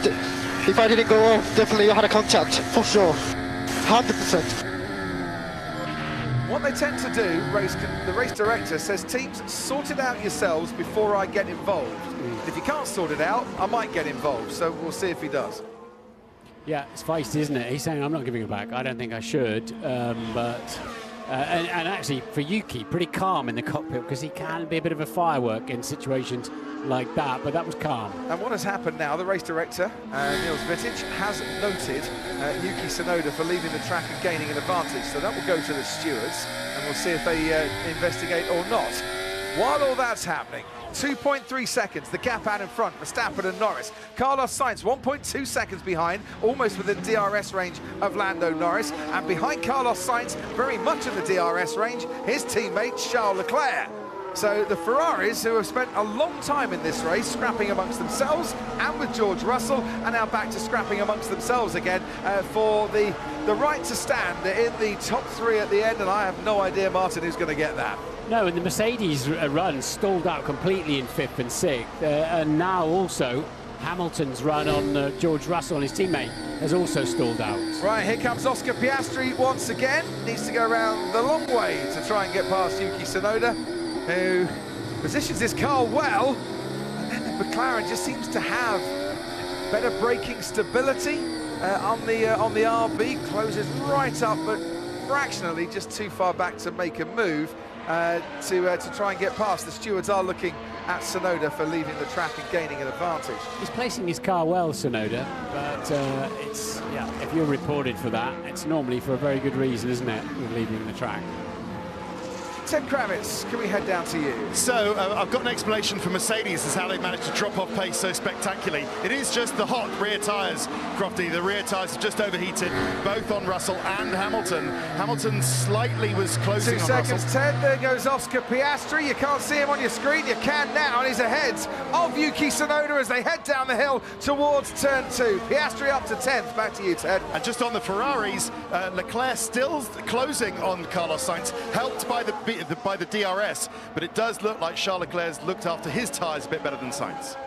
If I didn't go off, definitely I had a contact, for sure. 100%. What they tend to do, the race director says, teams, sort it out yourselves before I get involved. If you can't sort it out, I might get involved, so we'll see if he does. Yeah, it's feisty, isn't it? He's saying, I'm not giving it back. I don't think I should. And actually, for Yuki, pretty calm in the cockpit, because he can be a bit of a firework in situations like that, but that was calm. And what has happened now, the race director, Niels Vittich, has noted Yuki Tsunoda for leaving the track and gaining an advantage. So that will go to the stewards, and we'll see if they investigate or not. While all that's happening, 2.3 seconds, the gap out in front, Verstappen and Norris. Carlos Sainz, 1.2 seconds behind, almost within DRS range of Lando Norris. And behind Carlos Sainz, very much in the DRS range, his teammate Charles Leclerc. So the Ferraris, who have spent a long time in this race, scrapping amongst themselves and with George Russell, are now back to scrapping amongst themselves again for the right to stand in the top 3 at the end. And I have no idea, Martin, who's going to get that. No, and the Mercedes run stalled out completely in 5th and 6th. And now also Hamilton's run on George Russell and his teammate has also stalled out. Right, here comes Oscar Piastri once again. Needs to go around the long way to try and get past Yuki Tsunoda, who positions his car well. And then the McLaren just seems to have better braking stability on the RB. Closes right up, but fractionally just too far back to make a move. To try and get past. The stewards are looking at Tsunoda for leaving the track and gaining an advantage. He's placing his car well, Tsunoda, but if you're reported for that, it's normally for a very good reason, isn't it, with leaving the track? Ted Kravitz, can we head down to you? So I've got an explanation from Mercedes as how they managed to drop off pace so spectacularly. It is just the hot rear tyres, Crofty. The rear tyres have just overheated, both on Russell and Hamilton. Hamilton slightly was closing 2 on seconds, Russell. Ted. There goes Oscar Piastri. You can't see him on your screen. You can now, and he's ahead of Yuki Tsunoda as they head down the hill towards turn 2. Piastri up to 10th. Back to you, Ted. And just on the Ferraris, Leclerc still closing on Carlos Sainz, helped by the DRS, but it does look like Charles Leclerc's looked after his tyres a bit better than Sainz.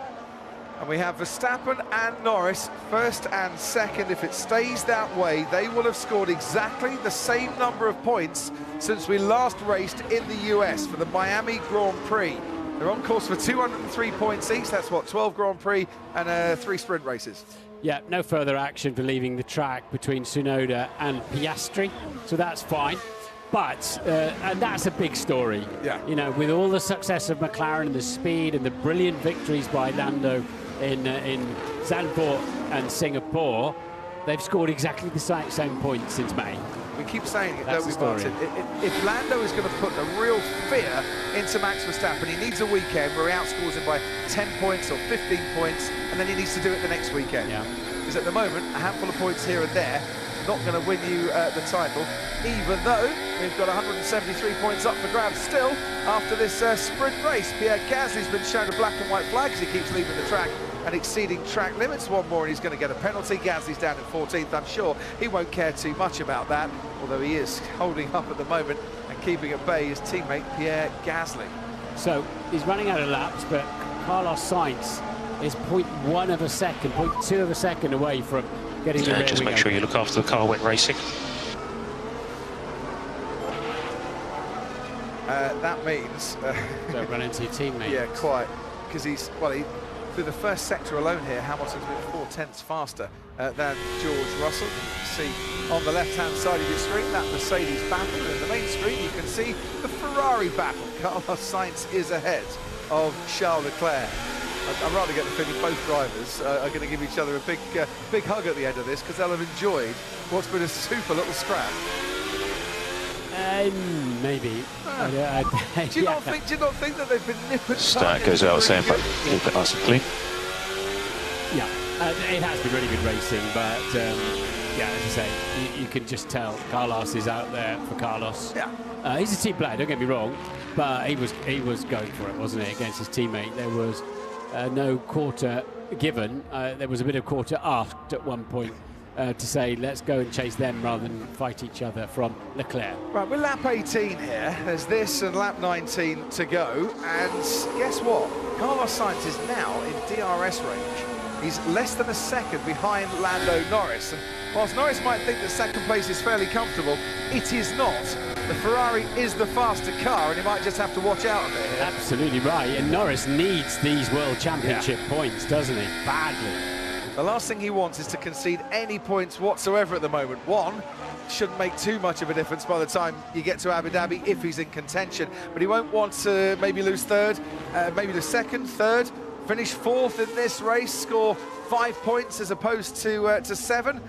And we have Verstappen and Norris, first and second. If it stays that way, they will have scored exactly the same number of points since we last raced in the US for the Miami Grand Prix. They're on course for 203 points each. That's what, 12 Grand Prix and 3 sprint races. Yeah, no further action for leaving the track between Tsunoda and Piastri, so that's fine. But, and that's a big story. Yeah. You know, with all the success of McLaren and the speed and the brilliant victories by Lando in Zandvoort and Singapore, they've scored exactly the same points since May. We keep saying it, That's don't we, the story. Martin? If Lando is going to put a real fear into Max Verstappen, he needs a weekend where he outscores him by 10 points or 15 points, and then he needs to do it the next weekend. Yeah. Because at the moment, a handful of points here and there, not going to win you the title, even though we've got 173 points up for grabs still after this sprint race. Pierre Gasly's been shown a black and white flag as he keeps leaving the track and exceeding track limits. One more and he's going to get a penalty. Gasly's down in 14th. I'm sure he won't care too much about that, although he is holding up at the moment and keeping at bay his teammate Pierre Gasly. So he's running out of laps, but Carlos Sainz is 0.1 of a second, 0.2 of a second away from getting the rear Just wing make sure open. you look after the car when racing. That means... Don't run into your teammate. Yeah, quite. Because through the first sector alone here, Hamilton's been 4/10 faster than George Russell. You can see on the left-hand side of your screen that Mercedes battle. And in the main screen, you can see the Ferrari battle. Carlos Sainz is ahead of Charles Leclerc. I'd rather get the feeling both drivers are going to give each other a big hug at the end of this, because they'll have enjoyed what's been a super little scrap. Maybe. Do you not think that they've been nipping? Start goes without saying, but keep it nice and clean. Yeah, it has been really good racing, but yeah, as you say, you can just tell Carlos is out there for Carlos. Yeah. He's a team player, don't get me wrong, but he was going for it, wasn't he, against his teammate? There was no quarter given. There was a bit of quarter asked at one point to say, let's go and chase them rather than fight each other from Leclerc. Right, we're lap 18 here. There's this and lap 19 to go. And guess what? Carlos Sainz is now in DRS range. He's less than a second behind Lando Norris. And whilst Norris might think that second place is fairly comfortable, it is not. The Ferrari is the faster car, and he might just have to watch out a bit here. Absolutely right. And Norris needs these World Championship points, doesn't he? Badly. The last thing he wants is to concede any points whatsoever at the moment. One, shouldn't make too much of a difference by the time you get to Abu Dhabi if he's in contention. But he won't want to maybe lose third, maybe lose second, third, finish fourth in this race, score 5 points as opposed to 7.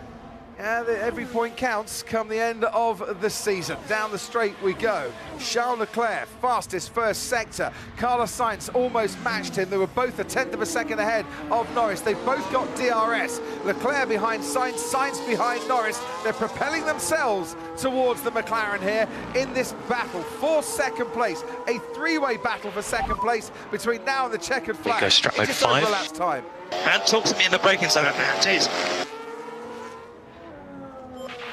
Every point counts come the end of the season. Down the straight we go. Charles Leclerc, fastest first sector. Carlos Sainz almost matched him. They were both a tenth of a second ahead of Norris. They've both got DRS. Leclerc behind Sainz, Sainz behind Norris. They're propelling themselves towards the McLaren here in this battle for second place. A three-way battle for second place between now and the checkered flag. Go strap mode Just over 5. a lap's time. And talk to me in the braking zone, man, jeez.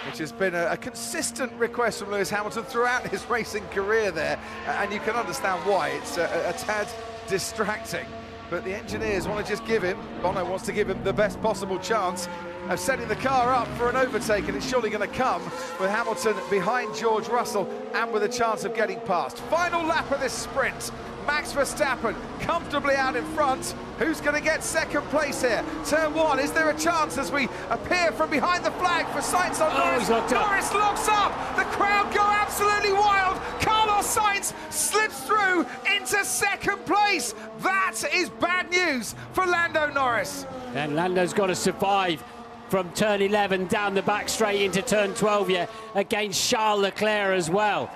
Which has been a consistent request from Lewis Hamilton throughout his racing career there, and you can understand why. It's a tad distracting, but the engineers want to just give him, Bono wants to give him the best possible chance of setting the car up for an overtake, and it's surely going to come with Hamilton behind George Russell and with a chance of getting past. Final lap of this sprint. Max Verstappen comfortably out in front. Who's going to get second place here? Turn 1, is there a chance as we appear from behind the flag for Sainz on Norris? Norris locks up, the crowd go absolutely wild. Carlos Sainz slips through into second place. That is bad news for Lando Norris. And Lando's got to survive from turn 11 down the back straight into turn 12 here against Charles Leclerc as well.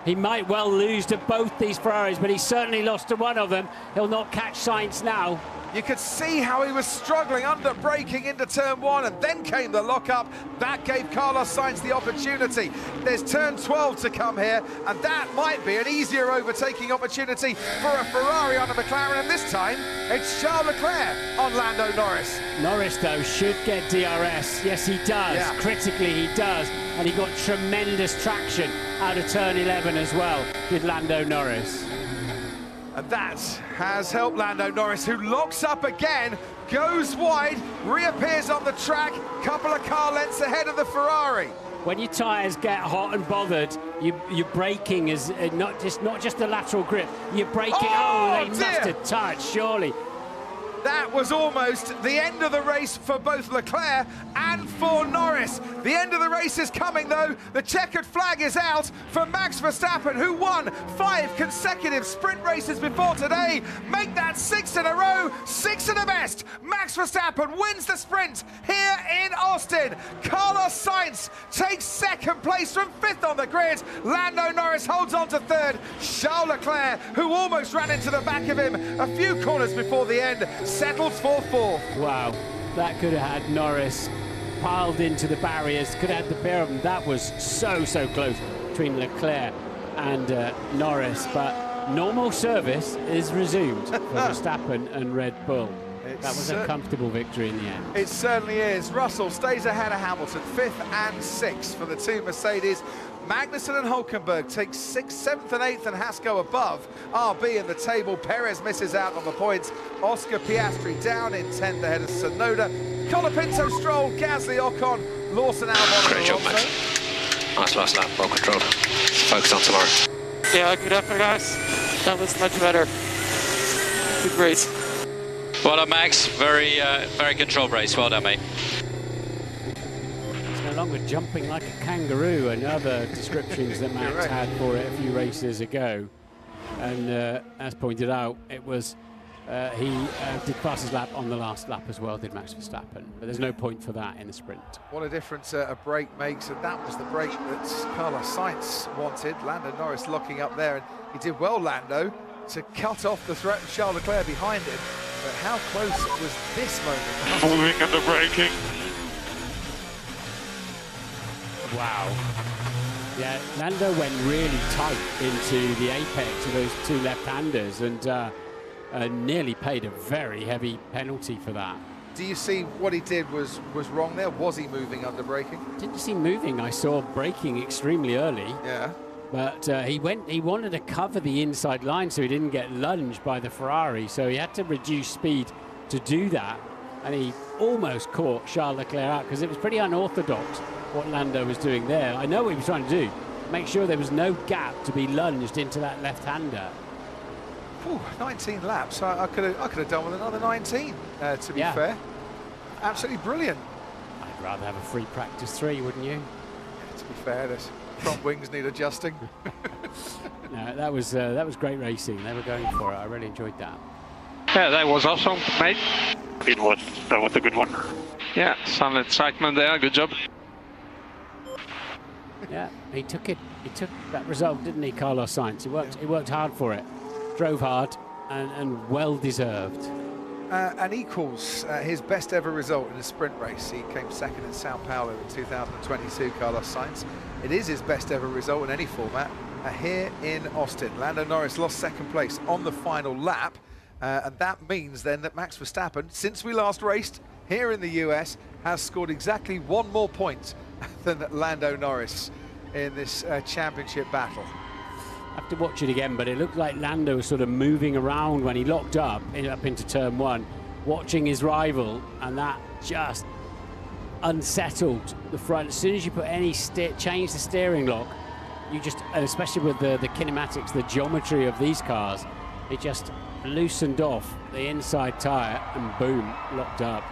He might well lose to both these Ferraris, but he certainly lost to one of them. He'll not catch Sainz now. You could see how he was struggling under braking into turn 1, and then came the lock-up. That gave Carlos Sainz the opportunity. There's turn 12 to come here, and that might be an easier overtaking opportunity for a Ferrari on a McLaren, and this time it's Charles Leclerc on Lando Norris. Norris, though, should get DRS. Yes, he does. Yeah. Critically, he does. And he got tremendous traction out of turn 11 as well, with Lando Norris. And that has helped Lando Norris, who locks up again, goes wide, reappears on the track, couple of car lengths ahead of the Ferrari. When your tyres get hot and bothered, your braking is not just the lateral grip. You're braking. Oh, they must have touched, surely. That was almost the end of the race for both Leclerc and for Norris. The end of the race is coming, though. The checkered flag is out for Max Verstappen, who won 5 consecutive sprint races before today. Make that 6 in a row, 6 of the best. Max Verstappen wins the sprint here in Austin. Carlos Sainz takes second place from 5th on the grid. Lando Norris holds on to 3rd. Charles Leclerc, who almost ran into the back of him a few corners before the end, settles for 4th. Wow, that could have had Norris piled into the barriers, could have had the pair of them. That was so close between Leclerc and Norris, but normal service is resumed for Verstappen and Red Bull. That was a comfortable victory in the end. It certainly is. Russell stays ahead of Hamilton, 5th and 6th for the two Mercedes. Magnussen and Hülkenberg take 6th, 7th and 8th, and Haskell above RB in the table. Perez misses out on the points. Oscar Piastri down in 10th ahead of Tsunoda. Colapinto, Stroll, Gasly, Ocon, Lawson, Albon. Great job, Max. Nice last lap, well controlled. Focus on tomorrow. Yeah, good effort, guys. That was much better. Good race. Well done, Max. Very controlled race. Well done, mate. It's no longer jumping like a kangaroo, and other descriptions that Max had for it a few races ago. And as pointed out, it was he did fastest lap on the last lap as well, did Max Verstappen. But there's no point for that in the sprint. What a difference a break makes, and that was the break that Carlos Sainz wanted. Lando Norris locking up there, and he did well, Lando, to cut off the threat of Charles Leclerc behind him. But how close was this moment? Moving and the braking. Wow. Yeah, Lando went really tight into the apex of those two left-handers and nearly paid a very heavy penalty for that. Do you see what he did was wrong there? Was he moving under braking? Didn't see moving. I saw braking extremely early. Yeah. But he wanted to cover the inside line so he didn't get lunged by the Ferrari. So he had to reduce speed to do that. And he almost caught Charles Leclerc out because it was pretty unorthodox what Lando was doing there. I know what he was trying to do. Make sure there was no gap to be lunged into that left-hander. 19 laps. I could have done with another 19, to be fair. Absolutely brilliant. I'd rather have a free practice 3, wouldn't you? To be fair, the front wings need adjusting. No, that was great racing. They were going for it. I really enjoyed that. Yeah, that was awesome, mate. That was a good one. Yeah, some excitement there. Good job. Yeah, he took it. He took that result, didn't he, Carlos Sainz? He worked hard for it, drove hard, and well deserved. And equals his best ever result in a sprint race. He came second in Sao Paulo in 2022, Carlos Sainz. It is his best ever result in any format here in Austin. Lando Norris lost second place on the final lap, and that means then that Max Verstappen, since we last raced here in the US, has scored exactly one more point than Lando Norris in this championship battle. I have to watch it again, but it looked like Lando was sort of moving around when he locked up into turn 1, watching his rival, and that just unsettled the front. As soon as you put any change the steering lock, you just, and especially with the kinematics, the geometry of these cars, it just loosened off the inside tyre and boom, locked up.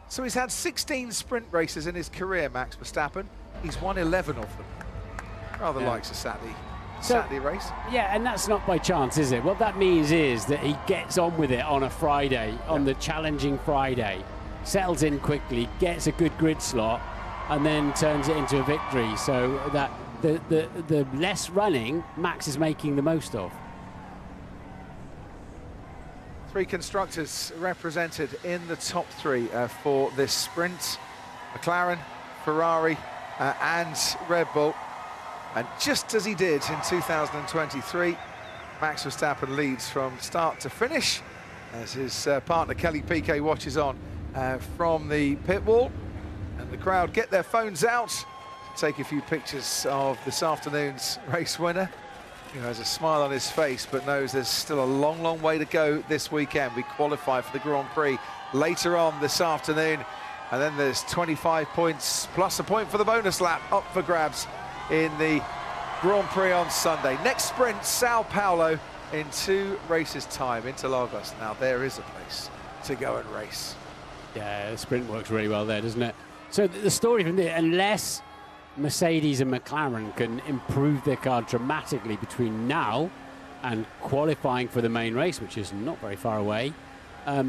So he's had 16 sprint races in his career, Max Verstappen. He's won 11 of them. Rather likes a Saturday race. Yeah, and that's not by chance, is it? What that means is that he gets on with it on a Friday, on the challenging Friday, settles in quickly, gets a good grid slot, and then turns it into a victory. So that the less running, Max is making the most of. 3 constructors represented in the top 3 for this sprint. McLaren, Ferrari and Red Bull. And just as he did in 2023, Max Verstappen leads from start to finish as his partner Kelly Piquet watches on from the pit wall. And the crowd get their phones out to take a few pictures of this afternoon's race winner, who has a smile on his face but knows there's still a long, long way to go this weekend. We qualify for the Grand Prix later on this afternoon, and then there's 25 points plus a point for the bonus lap up for grabs in the Grand Prix on Sunday. Next sprint, Sao Paulo, in 2 races' time, Interlagos. Now there is a place to go and race. Yeah, the sprint works really well there, doesn't it? So the story from there, unless Mercedes and McLaren can improve their car dramatically between now and qualifying for the main race, which is not very far away,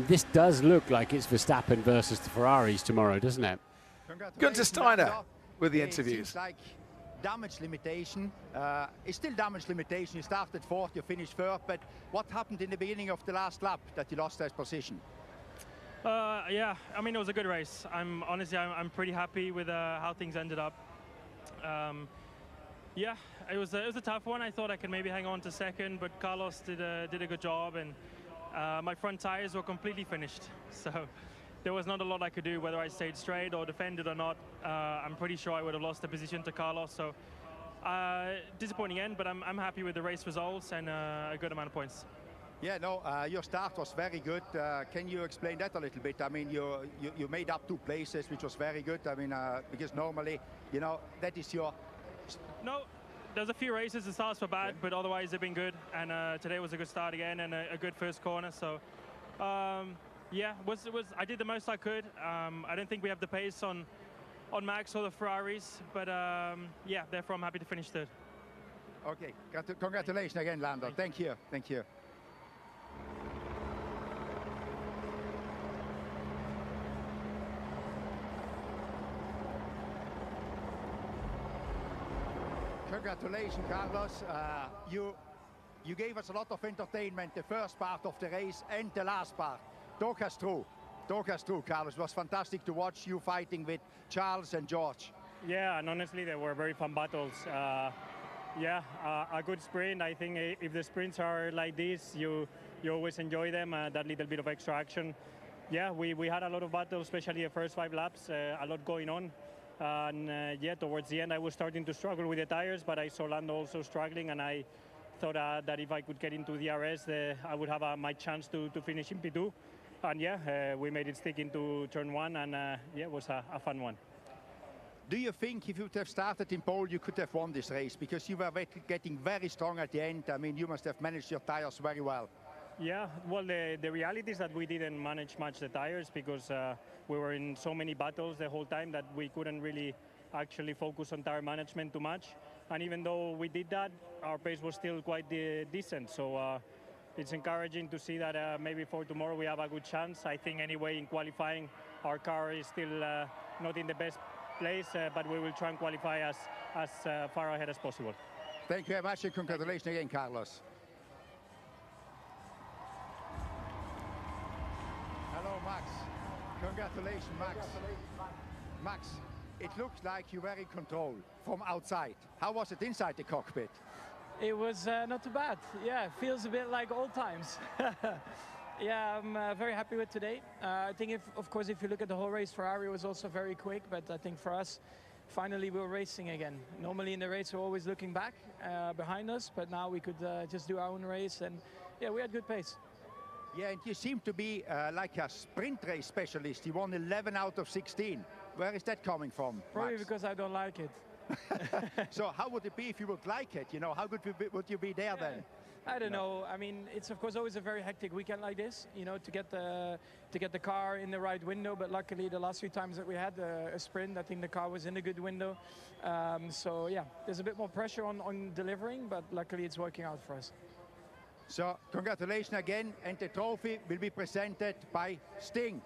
this does look like it's Verstappen versus the Ferraris tomorrow, doesn't it? Günther Steiner with the interviews. Damage limitation. It's still damage limitation. You started 4th, you finished 3rd, but what happened in the beginning of the last lap that you lost that position? Yeah, I mean, it was a good race. I'm pretty happy with how things ended up. Yeah, it was a tough one. I thought I could maybe hang on to 2nd, but Carlos did a good job, and my front tires were completely finished. So there was not a lot I could do, whether I stayed straight or defended or not. I'm pretty sure I would have lost the position to Carlos. So disappointing end, but I'm happy with the race results and a good amount of points. Yeah, no, your start was very good. Can you explain that a little bit? I mean, you made up 2 places, which was very good. I mean, because normally, you know, that is your... No, there's a few races the starts were bad, but otherwise they've been good. And today was a good start again and a good first corner. So, yeah, I did the most I could. I don't think we have the pace on Max or the Ferraris, but yeah, therefore I'm happy to finish 3rd. Okay, congratulations again, Lando. Thank you. Thank you. Congratulations, Carlos. You gave us a lot of entertainment the first part of the race and the last part. Talk us through, Carlos. It was fantastic to watch you fighting with Charles and George. Yeah, and honestly, they were very fun battles. A good sprint. I think if the sprints are like this, you always enjoy them, that little bit of extra action. Yeah, we had a lot of battles, especially the first 5 laps, a lot going on. And towards the end, I was starting to struggle with the tires, but I saw Lando also struggling, and I thought that if I could get into the RS, I would have my chance to finish in P2. And we made it stick into turn 1, and it was a fun one. Do you think if you would have started in pole, you could have won this race? Because you were getting very strong at the end. I mean, you must have managed your tires very well. Yeah, well, the reality is that we didn't manage much the tires because we were in so many battles the whole time that we couldn't really actually focus on tire management too much. And even though we did that, our pace was still quite decent. So it's encouraging to see that maybe for tomorrow we have a good chance. I think anyway in qualifying, our car is still not in the best place, but we will try and qualify as far ahead as possible. Thank you very much, and congratulations again, Carlos. Hello, Max. Congratulations, Max. Max, it looks like you were in control from outside. How was it inside the cockpit? It was not too bad. Yeah, it feels a bit like old times. Yeah, I'm very happy with today. I think, of course, if you look at the whole race, Ferrari was also very quick, but I think for us, finally we're racing again. Normally in the race, we're always looking back behind us, but now we could just do our own race, and yeah, we had good pace. Yeah, and you seem to be like a sprint race specialist. You won 11 out of 16. Where is that coming from, Probably Max? because I don't like it. So how would it be if you would like it? You know, how good would you be there then? I don't know. I mean, it's of course always a very hectic weekend like this, you know, to get the car in the right window. But luckily, the last few times that we had a sprint, I think the car was in a good window. So yeah, there's a bit more pressure on delivering, but luckily it's working out for us. So congratulations again, and the trophy will be presented by Sting.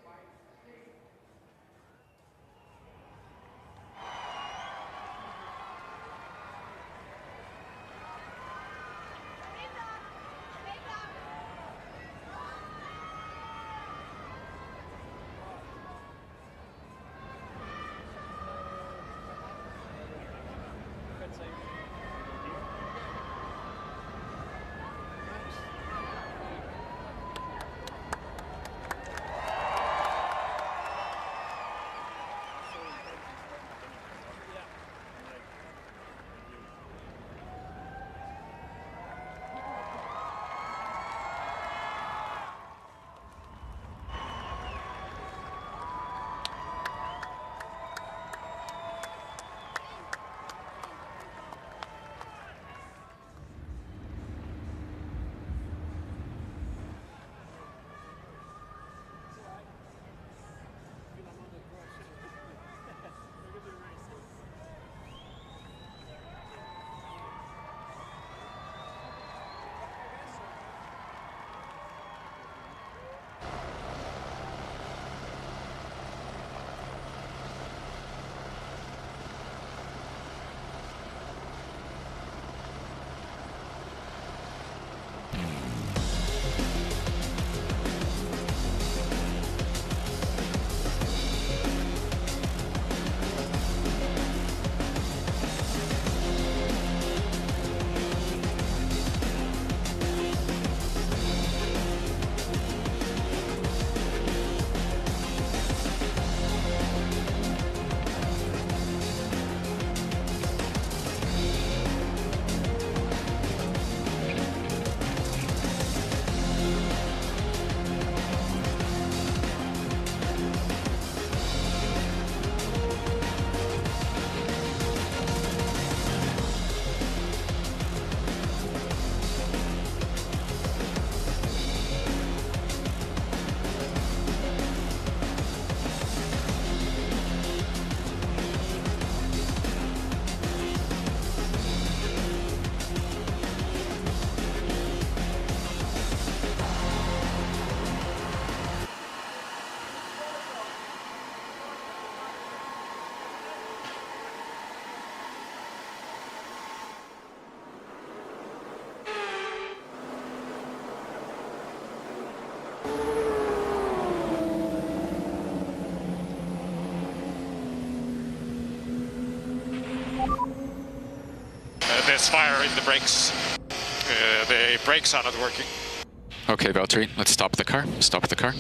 There's fire in the brakes. The brakes are not working. Okay, Valtteri, let's stop the car. Stop the car.